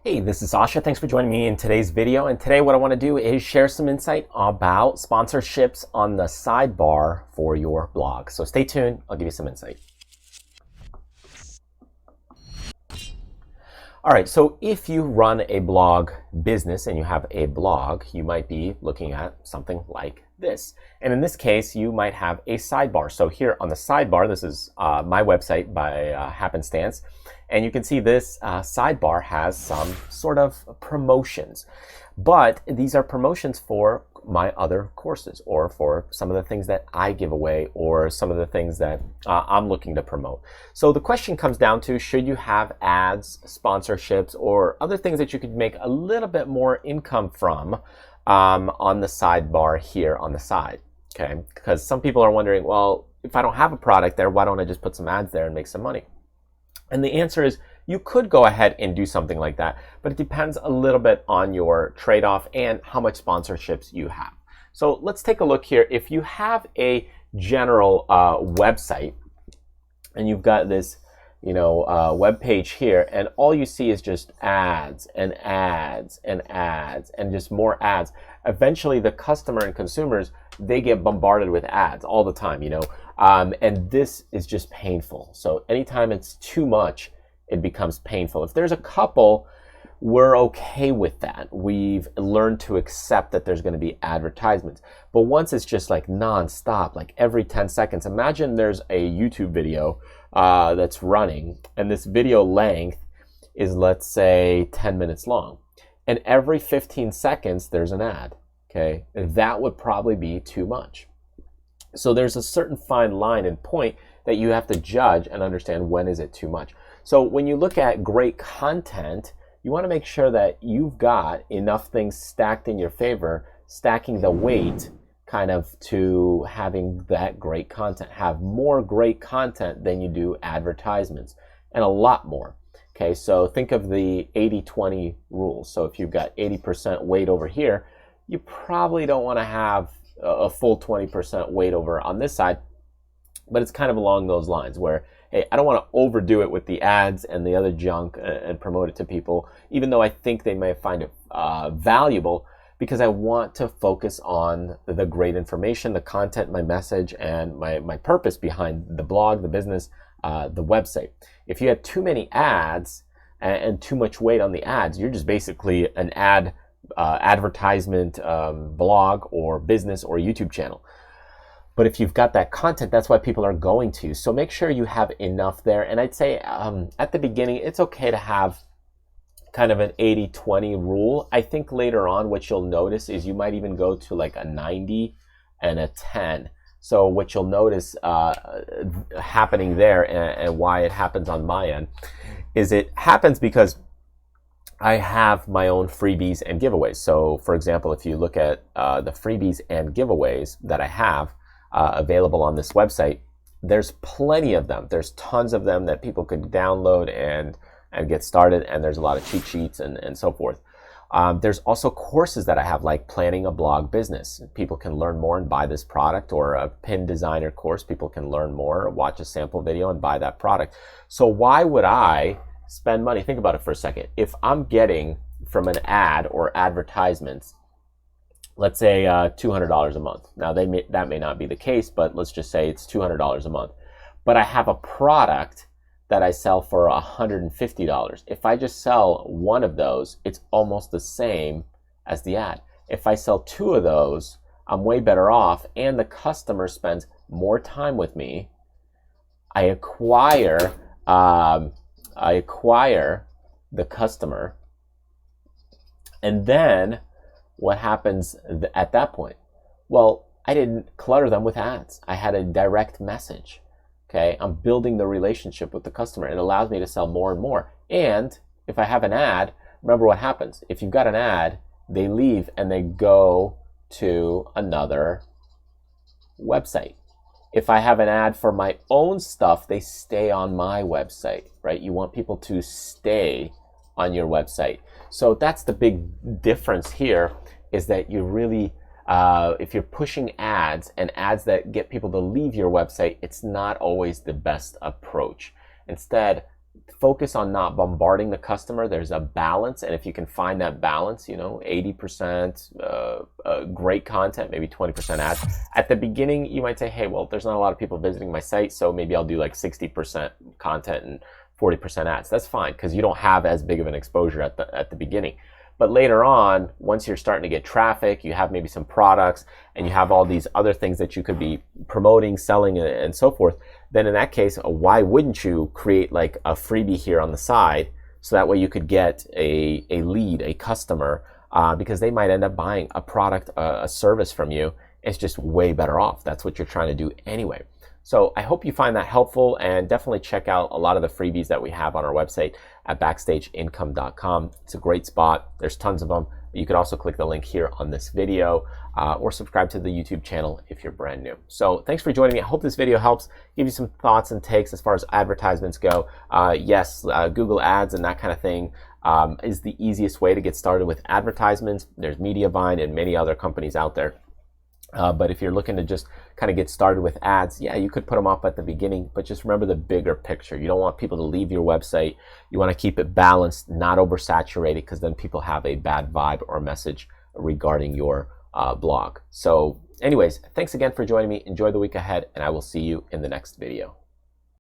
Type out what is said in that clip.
Hey, this is Sasha. Thanks for joining me in today's video. And today what I want to do is share some insight about sponsorships on the sidebar for your blog. So stay tuned. I'll give you some insight. All right, so if you run a blog business and you have a blog, you might be looking at something like this. And in this case, you might have a sidebar. So here on the sidebar, this is my website by happenstance. And you can see this sidebar has some sort of promotions. But these are promotions for my other courses or for some of the things that I give away or some of the things that I'm looking to promote. So the question comes down to, should you have ads, sponsorships, or other things that you could make a little bit more income from on the sidebar here on the side? Okay, because some people are wondering, well, if I don't have a product there, why don't I just put some ads there and make some money? And the answer is, you could go ahead and do something like that, but it depends a little bit on your trade-off and how much sponsorships you have. So let's take a look here. If you have a general website and you've got this, web page here, and all you see is just ads and ads and ads and just more ads, eventually the customer and consumers, they get bombarded with ads all the time, and this is just painful. So anytime it's too much, it becomes painful. If there's a couple, we're okay with that. We've learned to accept that there's going to be advertisements. But once it's just like nonstop, like every 10 seconds, imagine there's a YouTube video that's running, and this video length is, let's say, 10 minutes long. And every 15 seconds, there's an ad. Okay, that would probably be too much. So there's a certain fine line and point that you have to judge and understand when is it too much. So when you look at great content, you want to make sure that you've got enough things stacked in your favor, stacking the weight kind of to having that great content. Have more great content than you do advertisements, and a lot more. Okay, so think of the 80-20 rule. So if you've got 80% weight over here, you probably don't want to have a full 20% weight over on this side, but it's kind of along those lines where, hey, I don't want to overdo it with the ads and the other junk and promote it to people, even though I think they may find it valuable, because I want to focus on the great information, the content, my message, and my purpose behind the blog, the business, the website. If you have too many ads and too much weight on the ads, you're just basically an advertisement blog or business or YouTube channel. But if you've got that content, that's what people are going to. So make sure you have enough there. And I'd say at the beginning, it's okay to have kind of an 80-20 rule. I think later on, what you'll notice is you might even go to like a 90 and a 10. So what you'll notice happening there, and why it happens on my end, is it happens because I have my own freebies and giveaways. So for example, if you look at the freebies and giveaways that I have available on this website, there's plenty of them. There's tons of them that people could download and get started, and there's a lot of cheat sheets and so forth. There's also courses that I have, like planning a blog business. People can learn more and buy this product, or a pin designer course. People can learn more, watch a sample video and buy that product. So why would I spend money? Think about it for a second. If I'm getting from an ad or advertisements, let's say $200 a month. Now that may not be the case, but let's just say it's $200 a month. But I have a product that I sell for $150. If I just sell one of those, it's almost the same as the ad. If I sell two of those, I'm way better off, and the customer spends more time with me. I acquire the customer, and then what happens at that point? Well, I didn't clutter them with ads. I had a direct message. Okay, I'm building the relationship with the customer. It allows me to sell more and more. And if I have an ad, remember what happens. If you've got an ad, they leave and they go to another website. If I have an ad for my own stuff, they stay on my website, right? You want people to stay on your website. So that's the big difference here, is that you really, if you're pushing ads and ads that get people to leave your website, it's not always the best approach. Instead, focus on not bombarding the customer. There's a balance, and if you can find that balance, 80% great content, maybe 20% ads. At the beginning, you might say, hey, well, there's not a lot of people visiting my site, so maybe I'll do like 60% content and 40% ads. That's fine, because you don't have as big of an exposure at the beginning. But later on, once you're starting to get traffic, you have maybe some products, and you have all these other things that you could be promoting, selling, and so forth, then in that case, why wouldn't you create like a freebie here on the side, so that way you could get a lead, a customer, because they might end up buying a product, a service from you. It's just way better off. That's what you're trying to do anyway. So I hope you find that helpful, and definitely check out a lot of the freebies that we have on our website at backstageincome.com. It's a great spot. There's tons of them. You could also click the link here on this video, or subscribe to the YouTube channel if you're brand new. So thanks for joining me. I hope this video helps give you some thoughts and takes as far as advertisements go. Yes, Google Ads and that kind of thing is the easiest way to get started with advertisements. There's Mediavine and many other companies out there. But if you're looking to just kind of get started with ads, yeah, you could put them up at the beginning, but just remember the bigger picture. You don't want people to leave your website. You want to keep it balanced, not oversaturated, because then people have a bad vibe or message regarding your blog. So anyways, thanks again for joining me. Enjoy the week ahead, and I will see you in the next video.